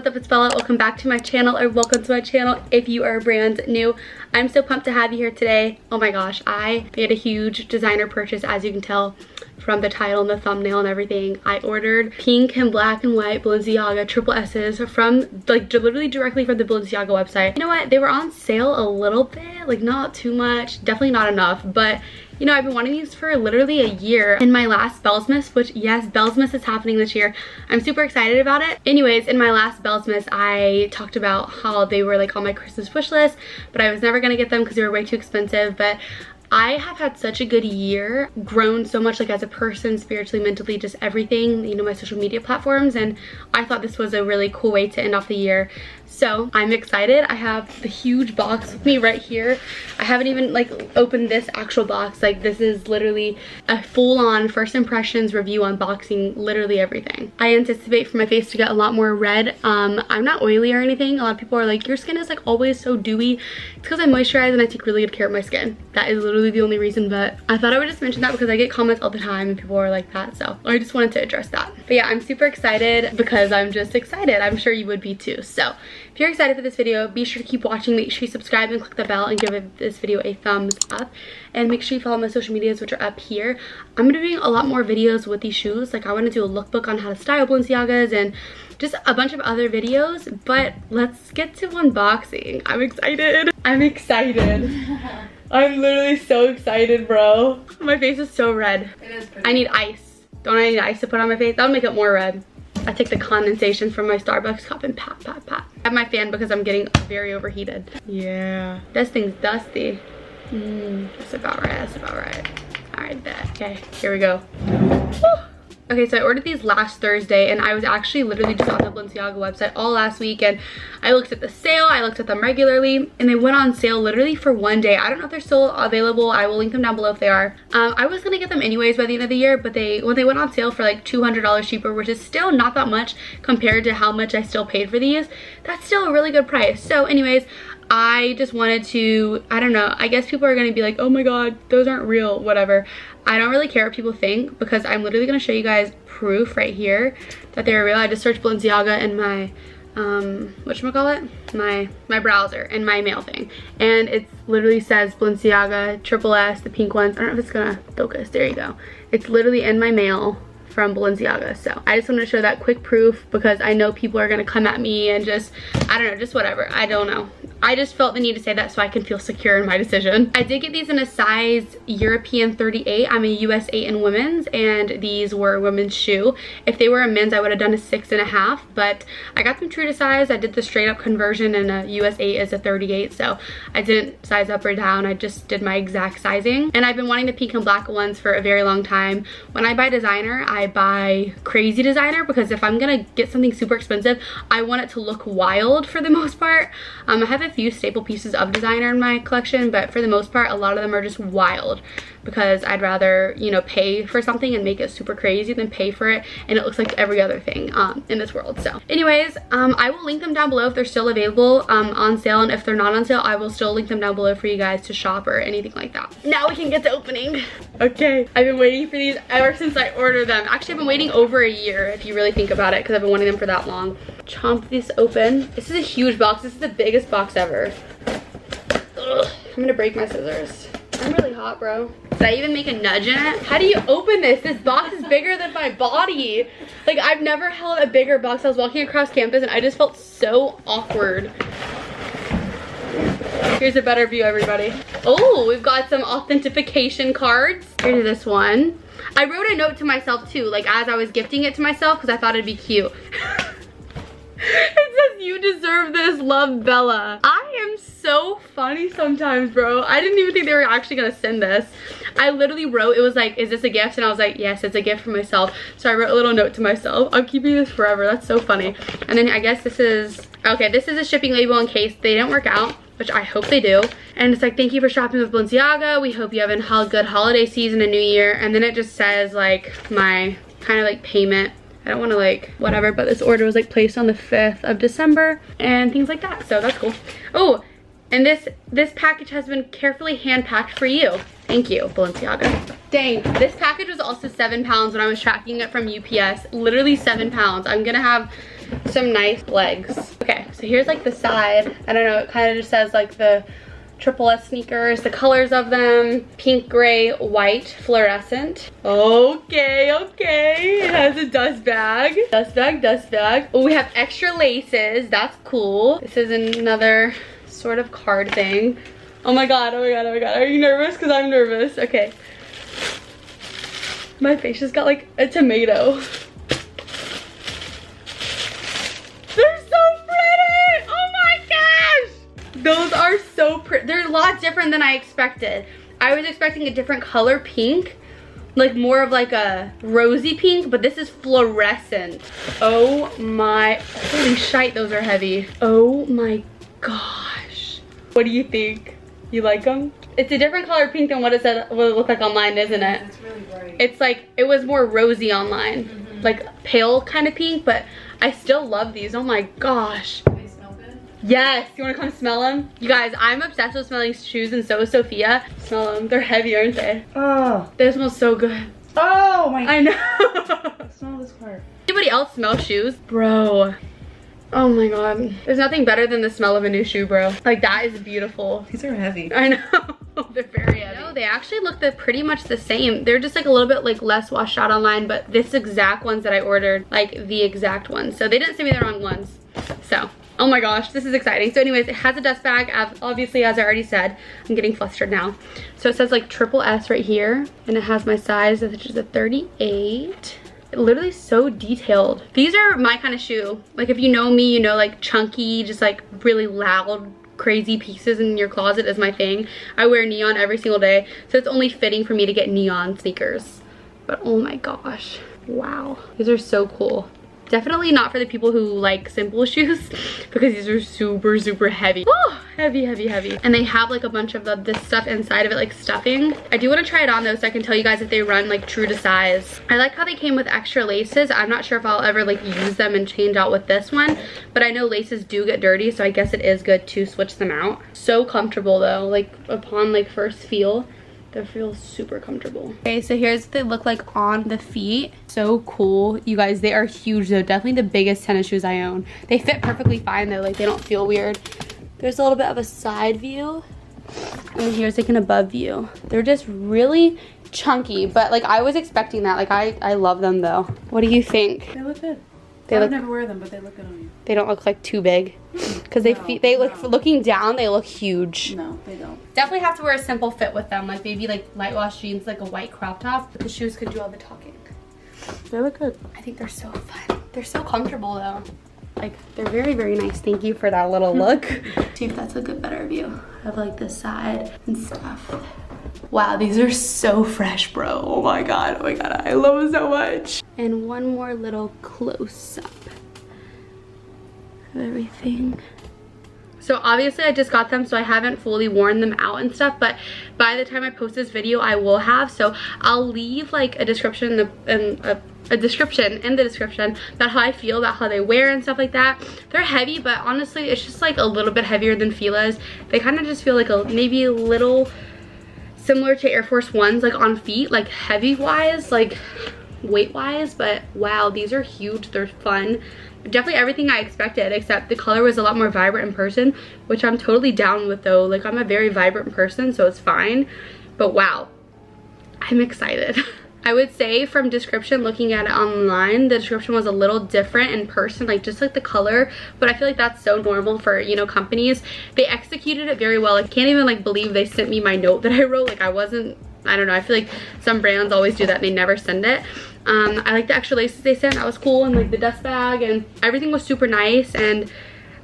what's up, it's Bella. Welcome back to my channel, or welcome to my channel if you are brand new. I'm so pumped to have you here today. Oh my gosh, I made a huge designer purchase, as you can tell from the title and the thumbnail and everything. I ordered pink and black and white Balenciaga triple S's from, like, literally directly from the Balenciaga website. You know what, they were on sale a little bit, like not too much, definitely not enough, but you know, I've been wanting these for literally a year. In my last Bellsmas, which yes, Bellsmas is happening this year. I'm super excited about it. Anyways, in my last Bellsmas, I talked about how they were like on my Christmas wish list, but I was never gonna get them because they were way too expensive. But I have had such a good year, grown so much, like as a person, spiritually, mentally, just everything, you know, my social media platforms, and I thought this was a really cool way to end off the year. So I'm excited. I have the huge box with me right here. I haven't even like opened this actual box. Like, this is literally a full-on first impressions review unboxing, literally everything. I anticipate for my face to get a lot more red. I'm not oily or anything. A lot of people are like, your skin is like always so dewy. It's because I moisturize and I take really good care of my skin. That is literally the only reason, but I thought I would just mention that because I get comments all the time and people are like that, so I just wanted to address that. But yeah, I'm super excited because I'm just excited. I'm sure you would be too. So if you're excited for this video, be sure to keep watching. Make sure you subscribe and click the bell and give this video a thumbs up, and make sure you follow my social medias, which are up here. I'm gonna be doing a lot more videos with these shoes. Like, I want to do a lookbook on how to style Balenciagas and just a bunch of other videos, but let's get to unboxing. I'm excited. I'm excited. I'm literally so excited, bro. My face is so red. It is pretty. I need ice. Don't I need ice to put on my face? That'll make it more red. I take the condensation from my Starbucks cup and pat, pat, pat. I have my fan because I'm getting very overheated. Yeah. This thing's dusty. That's about right, that's about right. All right, bet. Okay, here we go. Woo! Okay, so I ordered these last Thursday, and I was actually literally just on the Balenciaga website all last week, and I looked at the sale, I looked at them regularly, and they went on sale literally for one day. I don't know if they're still available. I will link them down below if they are. I was gonna get them anyways by the end of the year, but when they went on sale for like $200 cheaper, which is still not that much compared to how much I still paid for these, that's still a really good price. So anyways, I just wanted to, I don't know, I guess people are gonna be like, oh my god, those aren't real, whatever. I don't really care what people think because I'm literally gonna show you guys proof right here that they're real. I just searched Balenciaga in my, whatchamacallit? My browser and my mail thing. And it literally says Balenciaga Triple S, the pink ones. I don't know if it's gonna focus, there you go. It's literally in my mail from Balenciaga. So I just wanted to show that quick proof because I know people are gonna come at me and just, I don't know, just whatever. I don't know. I just felt the need to say that so I can feel secure in my decision. I did get these in a size European 38. I'm a US 8 in women's, and these were a women's shoe. If they were a men's, I would have done a 6.5, but I got them true to size. I did the straight up conversion, and a US 8 is a 38, so I didn't size up or down. I just did my exact sizing. And I've been wanting the pink and black ones for a very long time. When I buy designer, I buy crazy designer because if I'm gonna get something super expensive, I want it to look wild for the most part. I have a few staple pieces of designer in my collection, but for the most part, a lot of them are just wild because I'd rather, you know, pay for something and make it super crazy than pay for it and it looks like every other thing in this world. So anyways, I will link them down below if they're still available on sale, and if they're not on sale, I will still link them down below for you guys to shop or anything like that. Now we can get to opening. Okay, I've been waiting for these ever since I ordered them. Actually, I've been waiting over a year if you really think about it because I've been wanting them for that long. Chomp this open. This is a huge box. This is the biggest box ever. Ugh, I'm gonna break my scissors. I'm really hot, bro. Did I even make a nudge in it? How do you open this? This box is bigger than my body. Like, I've never held a bigger box. I was walking across campus and I just felt so awkward. Here's a better view, everybody. Oh, we've got some authentication cards. Here's this one. I wrote a note to myself too, like as I was gifting it to myself because I thought it'd be cute. It says, you deserve this, love, Bella. I am so funny sometimes, bro. I didn't even think they were actually gonna send this. I literally wrote, it was like, is this a gift? And I was like, yes, it's a gift for myself. So I wrote a little note to myself. I'm keeping this forever. That's so funny. And then I guess this is, okay, this is a shipping label in case they didn't work out, which I hope they do. And it's like, thank you for shopping with Balenciaga. We hope you have a good holiday season and new year. And then it just says like my kind of like payment. I don't want to like whatever, but this order was like placed on the 5th of December and things like that. So that's cool. Oh, and this package has been carefully hand packed for you. Thank you, Balenciaga. Dang, this package was also 7 pounds when I was tracking it from UPS. Literally 7 pounds. I'm gonna have some nice legs. Okay, so here's like the side. I don't know, it kind of just says like the Triple S sneakers, the colors of them, pink, gray, white, fluorescent. Okay, okay. It has a dust bag. Dust bag, dust bag. Oh, we have extra laces. That's cool. This is another sort of card thing. Oh my god, oh my god, oh my god. Are you nervous? Because I'm nervous. Okay. My face just got like a tomato. They're so pretty! Oh my gosh! Those are so pretty. They're a lot different than I expected. I was expecting a different color pink, like more of like a rosy pink, but this is fluorescent. Oh my, holy shite, those are heavy. Oh my gosh. What do you think? You like them? It's a different color pink than what it said, what it looked like online, isn't it? It's really bright. It's like, it was more rosy online, like pale kind of pink, but I still love these. Oh my gosh. They smell good? Yes, you wanna come smell them? You guys, I'm obsessed with smelling shoes, and so is Sophia. Smell them, they're heavy, aren't they? Oh. They smell so good. Oh my. I know. Smell this part. Anybody else smell shoes? Bro. Oh my god. There's nothing better than the smell of a new shoe, bro. Like, that is beautiful. These are heavy. I know. They're very heavy. No, they actually look pretty much the same. They're just like a little bit like less washed out online, but this exact ones that I ordered, like the exact ones. So they didn't send me the wrong ones. So, oh my gosh, this is exciting. So anyways, it has a dust bag, obviously, as I already said. I'm getting flustered now. So it says like Triple S right here, and it has my size, which is a 38. Literally so detailed. These are my kind of shoe. Like, if you know me, you know, like chunky, just like really loud, crazy pieces in your closet is my thing. I wear neon every single day, so it's only fitting for me to get neon sneakers. But oh my gosh, wow, these are so cool. Definitely not for the people who like simple shoes, because these are super, super heavy. Oh, heavy, heavy, heavy. And they have like a bunch of this stuff inside of it, like stuffing. I do want to try it on though, so I can tell you guys if they run like true to size. I like how they came with extra laces. I'm not sure if I'll ever like use them and change out with this one, but I know laces do get dirty, so I guess it is good to switch them out. So comfortable though, like upon like first feel. They feel super comfortable. Okay, so here's what they look like on the feet. So cool. You guys, they are huge though. Definitely the biggest tennis shoes I own. They fit perfectly fine though. Like, they don't feel weird. There's a little bit of a side view. And here's like an above view. They're just really chunky, but like I was expecting that. Like I love them though. What do you think? They look good. I would never wear them, but they look good on you. They don't look like too big. Because they look, looking down, they look huge. No, they don't. Definitely have to wear a simple fit with them. Like maybe like light wash jeans, like a white crop top. But the shoes could do all the talking. They look good. I think they're so fun. They're so comfortable though. Like, they're very, very nice. Thank you for that little look. See if that's a good better view of like the side and stuff. Wow, these are so fresh, bro. Oh my god, I love them so much. And one more little close up of everything. So obviously I just got them, so I haven't fully worn them out and stuff, but by the time I post this video I will have. So I'll leave like a description in the description about how I feel about how they wear and stuff like that. They're heavy, but honestly it's just like a little bit heavier than Fila's. They kind of just feel like maybe a little similar to Air Force Ones, like on feet, like heavy wise, like weight wise. But wow, these are huge. They're fun. Definitely everything I expected, except the color was a lot more vibrant in person, which I'm totally down with though. Like, I'm a very vibrant person, so it's fine. But wow, I'm excited. I would say from description, looking at it online, the description was a little different in person, like just like the color, but I feel like that's so normal for, you know, companies. They executed it very well. I can't even like believe they sent me my note that I wrote. Like, I don't know, I feel like some brands always do that and they never send it. I like the extra laces they sent. That was cool. And like the dust bag and everything was super nice, and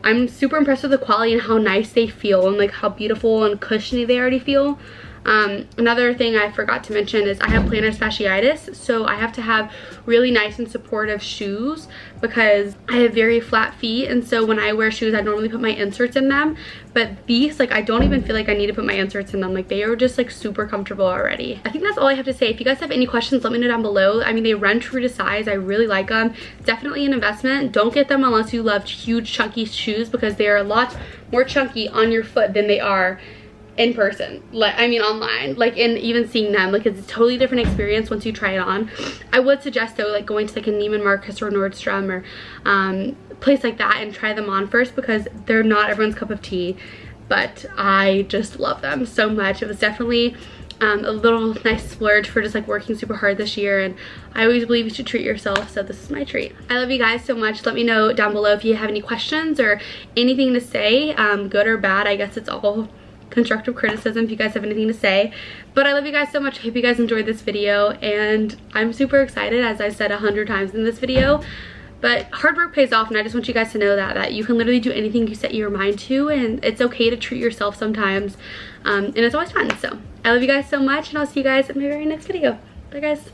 I'm super impressed with the quality and how nice they feel and like how beautiful and cushiony they already feel. Another thing I forgot to mention is I have plantar fasciitis, so I have to have really nice and supportive shoes because I have very flat feet, and so when I wear shoes I normally put my inserts in them, but these, like, I don't even feel like I need to put my inserts in them. Like, they are just like super comfortable already. I think that's all I have to say. If you guys have any questions, let me know down below. I mean, they run true to size. I really like them. Definitely an investment. Don't get them unless you love huge chunky shoes, because they are a lot more chunky on your foot than they are in person, like I mean online, like in even seeing them, like it's a totally different experience once you try it on. I would suggest though like going to like a Neiman Marcus or Nordstrom or place like that and try them on first, because they're not everyone's cup of tea, but I just love them so much. It was definitely a little nice splurge for just like working super hard this year, and I always believe you should treat yourself, so this is my treat. I love you guys so much. Let me know down below if you have any questions or anything to say, good or bad. I guess it's all constructive criticism if you guys have anything to say. But I love you guys so much. I hope you guys enjoyed this video, and I'm super excited, as I said 100 times in this video. But hard work pays off, and I just want you guys to know that you can literally do anything you set your mind to, and it's okay to treat yourself sometimes, and it's always fun. So I love you guys so much, and I'll see you guys in my very next video. Bye guys.